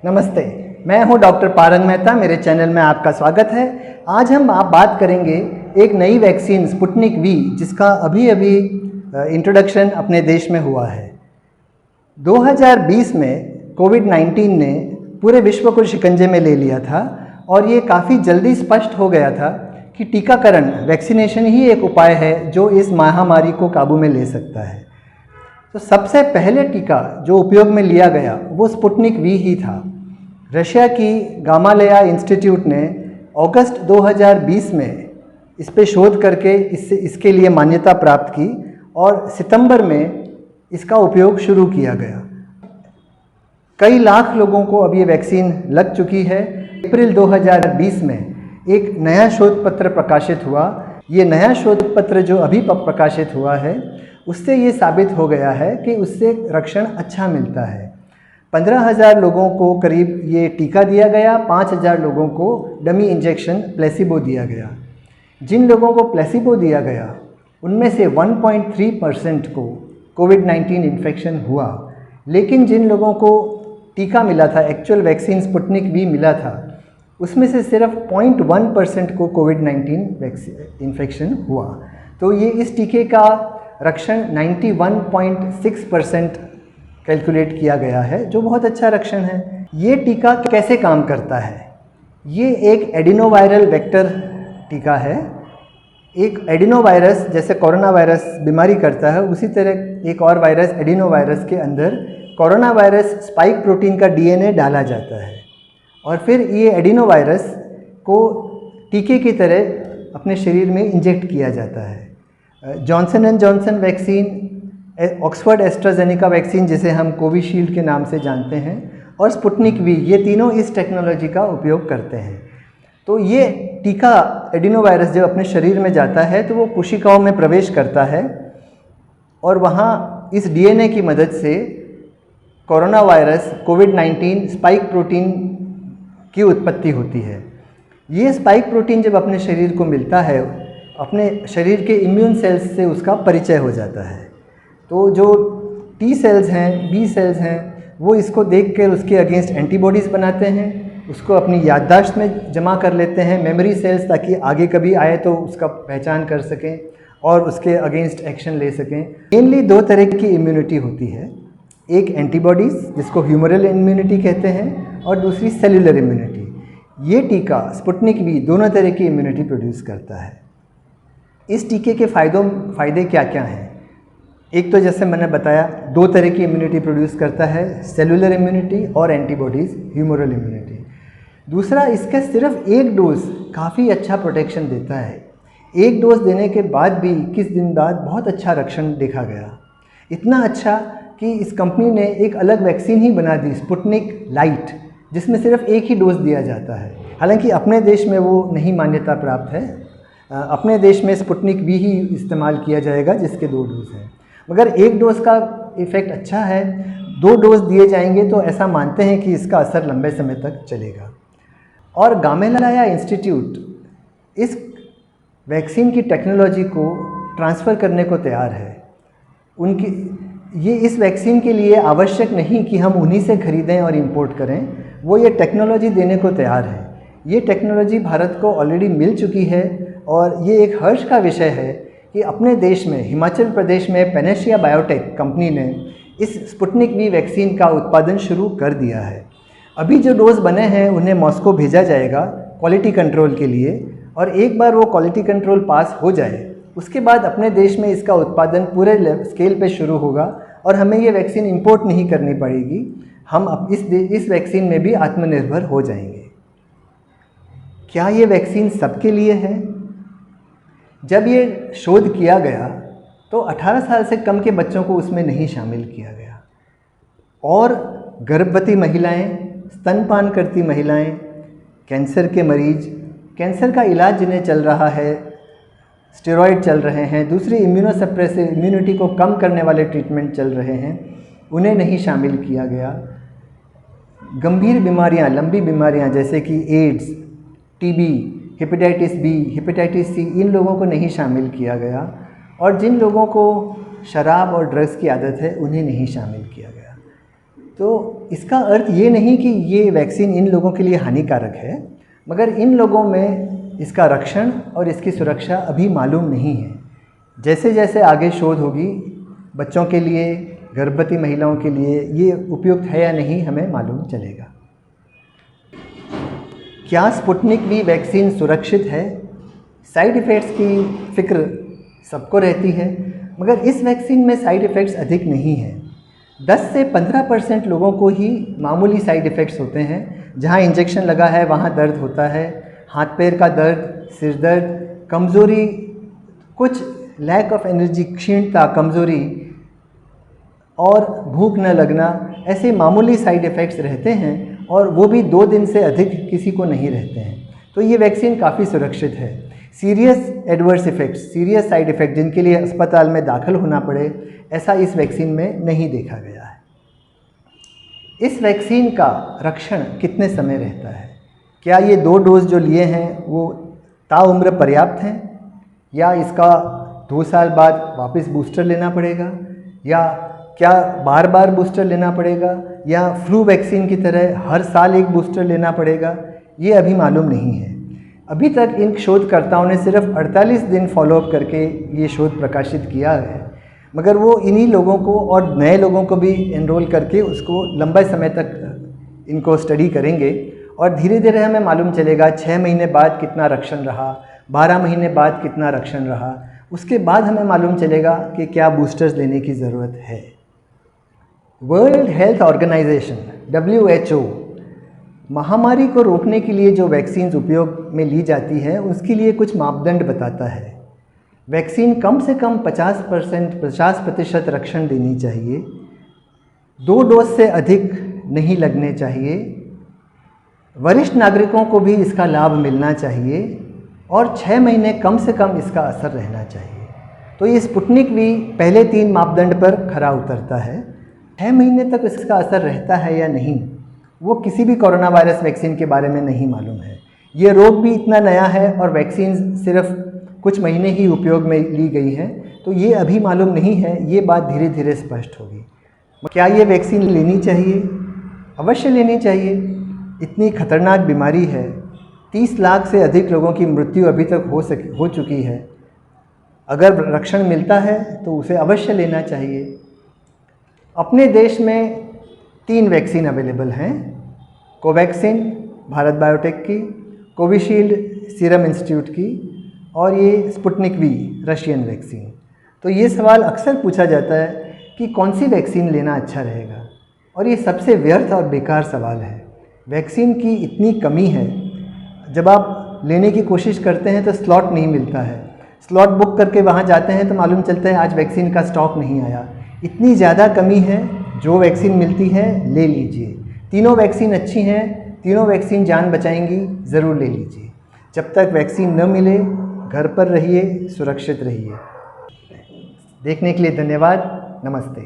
नमस्ते, मैं हूं डॉक्टर पारंग मेहता। मेरे चैनल में आपका स्वागत है। आज हम बात करेंगे एक नई वैक्सीन स्पुतनिक वी, जिसका अभी इंट्रोडक्शन अपने देश में हुआ है। 2020 में कोविड-19 ने पूरे विश्व को शिकंजे में ले लिया था और ये काफ़ी जल्दी स्पष्ट हो गया था कि टीकाकरण, वैक्सीनेशन ही एक उपाय है जो इस महामारी को काबू में ले सकता है। तो सबसे पहले टीका जो उपयोग में लिया गया वो स्पुतनिक वी ही था। रशिया की गामालेया इंस्टीट्यूट ने अगस्त 2020 में इस पे शोध करके इसके लिए मान्यता प्राप्त की और सितंबर में इसका उपयोग शुरू किया गया। कई लाख लोगों को अब ये वैक्सीन लग चुकी है। अप्रैल 2020 में एक नया शोध पत्र प्रकाशित हुआ। ये नया शोध पत्र जो अभी प्रकाशित हुआ है उससे ये साबित हो गया है कि उससे रक्षण अच्छा मिलता है। 15,000 लोगों को करीब ये टीका दिया गया, 5,000 लोगों को डमी इंजेक्शन प्लेसिबो दिया गया। जिन लोगों को प्लेसिबो दिया गया उनमें से 1.3% को कोविड-19 इन्फेक्शन हुआ, लेकिन जिन लोगों को टीका मिला था, एक्चुअल वैक्सीन स्पुतनिक वी मिला था, उसमें से सिर्फ 0.1% को कोविड-19 इन्फेक्शन हुआ। तो ये इस टीके का रक्षण 91.6% कैलकुलेट किया गया है, जो बहुत अच्छा रक्षण है। ये टीका कैसे काम करता है? ये एक एडिनोवायरल वेक्टर टीका है। एक एडिनोवायरस जैसे कोरोना वायरस बीमारी करता है, उसी तरह एक और वायरस एडिनोवायरस के अंदर कोरोना वायरस स्पाइक प्रोटीन का डीएनए डाला जाता है और फिर ये एडिनोवायरस को टीके की तरह अपने शरीर में इंजेक्ट किया जाता है। Johnson and Johnson vaccine, Oxford AstraZeneca vaccine जिसे हम कोविशील्ड के नाम से जानते हैं, और स्पुतनिक वी, ये तीनों इस टेक्नोलॉजी का उपयोग करते हैं। तो ये टीका एडिनोवायरस जब अपने शरीर में जाता है तो वो कोशिकाओं में प्रवेश करता है और वहाँ इस डीएनए की मदद से कोरोना वायरस कोविड-19 स्पाइक प्रोटीन की उत्पत्ति होती है। ये स्पाइक प्रोटीन जब अपने शरीर को मिलता है, अपने शरीर के इम्यून सेल्स से उसका परिचय हो जाता है। तो जो टी सेल्स हैं, बी सेल्स हैं, वो इसको देखकर उसके अगेंस्ट एंटीबॉडीज़ बनाते हैं, उसको अपनी याददाश्त में जमा कर लेते हैं, मेमोरी सेल्स, ताकि आगे कभी आए तो उसका पहचान कर सकें और उसके अगेंस्ट एक्शन ले सकें। मेनली दो तरह की इम्यूनिटी होती है, एक एंटीबॉडीज़ जिसको ह्यूमरल इम्यूनिटी कहते हैं और दूसरी सेलुलर इम्यूनिटी। ये टीका स्पुतनिक वी दोनों तरह की इम्यूनिटी प्रोड्यूस करता है। इस टीके के फ़ायदे क्या क्या हैं? एक तो जैसे मैंने बताया, दो तरह की इम्यूनिटी प्रोड्यूस करता है, सेलुलर इम्यूनिटी और एंटीबॉडीज़, ह्यूमरल इम्यूनिटी। दूसरा, इसका सिर्फ एक डोज काफ़ी अच्छा प्रोटेक्शन देता है। एक डोज देने के बाद भी 21 दिन बाद बहुत अच्छा रक्षण देखा गया। इतना अच्छा कि इस कंपनी ने एक अलग वैक्सीन ही बना दी, स्पुतनिक लाइट, जिसमें सिर्फ एक ही डोज दिया जाता है। हालांकि अपने देश में वो नहीं मान्यता प्राप्त है। अपने देश में स्पुतनिक वी ही इस्तेमाल किया जाएगा जिसके 2 डोज हैं। मगर एक डोज का इफ़ेक्ट अच्छा है, 2 डोज दिए जाएंगे तो ऐसा मानते हैं कि इसका असर लंबे समय तक चलेगा। और गामालेया इंस्टीट्यूट इस वैक्सीन की टेक्नोलॉजी को ट्रांसफ़र करने को तैयार है। ये इस वैक्सीन के लिए आवश्यक नहीं कि हम उन्हीं से ख़रीदें और इंपोर्ट करें, वो ये टेक्नोलॉजी देने को तैयार है। ये टेक्नोलॉजी भारत को ऑलरेडी मिल चुकी है और ये एक हर्ष का विषय है कि अपने देश में, हिमाचल प्रदेश में पैनेशिया बायोटेक कंपनी ने इस स्पुतनिक वी वैक्सीन का उत्पादन शुरू कर दिया है। अभी जो डोज बने हैं उन्हें मॉस्को भेजा जाएगा क्वालिटी कंट्रोल के लिए, और एक बार वो क्वालिटी कंट्रोल पास हो जाए उसके बाद अपने देश में इसका उत्पादन पूरे स्केल पे शुरू होगा और हमें ये वैक्सीन इंपोर्ट नहीं करनी पड़ेगी। हम इस वैक्सीन में भी आत्मनिर्भर हो जाएंगे। क्या ये वैक्सीन सबके लिए है? जब ये शोध किया गया तो 18 साल से कम के बच्चों को उसमें नहीं शामिल किया गया, और गर्भवती महिलाएं, स्तनपान करती महिलाएं, कैंसर के मरीज, कैंसर का इलाज जिन्हें चल रहा है, स्टेरॉइड चल रहे हैं, दूसरी इम्यूनोसप्रेसिव, इम्यूनिटी को कम करने वाले ट्रीटमेंट चल रहे हैं, उन्हें नहीं शामिल किया गया। गंभीर बीमारियां, लंबी बीमारियां जैसे कि AIDS, TB, hepatitis B, hepatitis C, इन लोगों को नहीं शामिल किया गया, और जिन लोगों को शराब और ड्रग्स की आदत है उन्हें नहीं शामिल किया गया। तो इसका अर्थ ये नहीं कि ये वैक्सीन इन लोगों के लिए हानिकारक है, मगर इन लोगों में इसका रक्षण और इसकी सुरक्षा अभी मालूम नहीं है। जैसे जैसे आगे शोध होगी, बच्चों के लिए, गर्भवती महिलाओं के लिए ये उपयुक्त है या नहीं हमें मालूम चलेगा। क्या स्पुतनिक वी वैक्सीन सुरक्षित है? साइड इफ़ेक्ट्स की फ़िक्र सबको रहती है, मगर इस वैक्सीन में साइड इफ़ेक्ट्स अधिक नहीं हैं। 10 से 15% लोगों को ही मामूली साइड इफ़ेक्ट्स होते हैं। जहाँ इंजेक्शन लगा है वहाँ दर्द होता है, हाथ पैर का दर्द, सिर दर्द, कमज़ोरी, कुछ लैक ऑफ एनर्जी, क्षीणता, कमज़ोरी और भूख न लगना, ऐसे मामूली साइड इफ़ेक्ट्स रहते हैं और वो भी 2 दिन से अधिक किसी को नहीं रहते हैं। तो ये वैक्सीन काफ़ी सुरक्षित है। Serious adverse effects, serious side effect जिनके लिए अस्पताल में दाखिल होना पड़े, ऐसा इस वैक्सीन में नहीं देखा गया है। इस वैक्सीन का रक्षण कितने समय रहता है? क्या ये 2 डोज जो लिए हैं वो ताउम्र पर्याप्त हैं, या इसका 2 साल बाद वापस बूस्टर लेना पड़ेगा, या क्या बार बार बूस्टर लेना पड़ेगा, या फ्लू वैक्सीन की तरह हर साल एक बूस्टर लेना पड़ेगा? ये अभी मालूम नहीं है। अभी तक इन शोधकर्ताओं ने सिर्फ 48 दिन फॉलोअप करके ये शोध प्रकाशित किया है, मगर वो इन्हीं लोगों को और नए लोगों को भी एनरोल करके उसको लंबे समय तक इनको स्टडी करेंगे और धीरे धीरे हमें मालूम चलेगा 6 महीने बाद कितना रक्षण रहा, 12 महीने बाद कितना रक्षण रहा। उसके बाद हमें मालूम चलेगा कि क्या बूस्टर्स लेने की ज़रूरत है। वर्ल्ड हेल्थ ऑर्गेनाइजेशन WHO महामारी को रोकने के लिए जो वैक्सीन उपयोग में ली जाती है उसके लिए कुछ मापदंड बताता है। वैक्सीन कम से कम 50% रक्षण देनी चाहिए, 2 डोज से अधिक नहीं लगने चाहिए, वरिष्ठ नागरिकों को भी इसका लाभ मिलना चाहिए और 6 महीने कम से कम इसका असर रहना चाहिए। तो ये स्पुतनिक वी पहले 3 मापदंड पर खरा उतरता है। 6 महीने तक इसका असर रहता है या नहीं, वो किसी भी कोरोना वायरस वैक्सीन के बारे में नहीं मालूम है। ये रोग भी इतना नया है और वैक्सीन सिर्फ कुछ महीने ही उपयोग में ली गई है, तो ये अभी मालूम नहीं है। ये बात धीरे धीरे स्पष्ट होगी। क्या ये वैक्सीन लेनी चाहिए? अवश्य लेनी चाहिए। इतनी खतरनाक बीमारी है, 30 लाख से अधिक लोगों की मृत्यु अभी तक हो चुकी है। अगर रक्षण मिलता है तो उसे अवश्य लेना चाहिए। अपने देश में 3 वैक्सीन अवेलेबल हैं, कोवैक्सीन भारत बायोटेक की, कोविशील्ड सीरम इंस्टीट्यूट की और ये स्पुतनिक वी रशियन वैक्सीन। तो ये सवाल अक्सर पूछा जाता है कि कौन सी वैक्सीन लेना अच्छा रहेगा, और ये सबसे व्यर्थ और बेकार सवाल है। वैक्सीन की इतनी कमी है, जब आप लेने की कोशिश करते हैं तो स्लॉट नहीं मिलता है। स्लॉट बुक करके वहाँ जाते हैं तो मालूम चलता है आज वैक्सीन का स्टॉक नहीं आया। इतनी ज़्यादा कमी है, जो वैक्सीन मिलती है ले लीजिए। तीनों वैक्सीन अच्छी हैं, तीनों वैक्सीन जान बचाएंगी, ज़रूर ले लीजिए। जब तक वैक्सीन न मिले घर पर रहिए, सुरक्षित रहिए। देखने के लिए धन्यवाद। नमस्ते।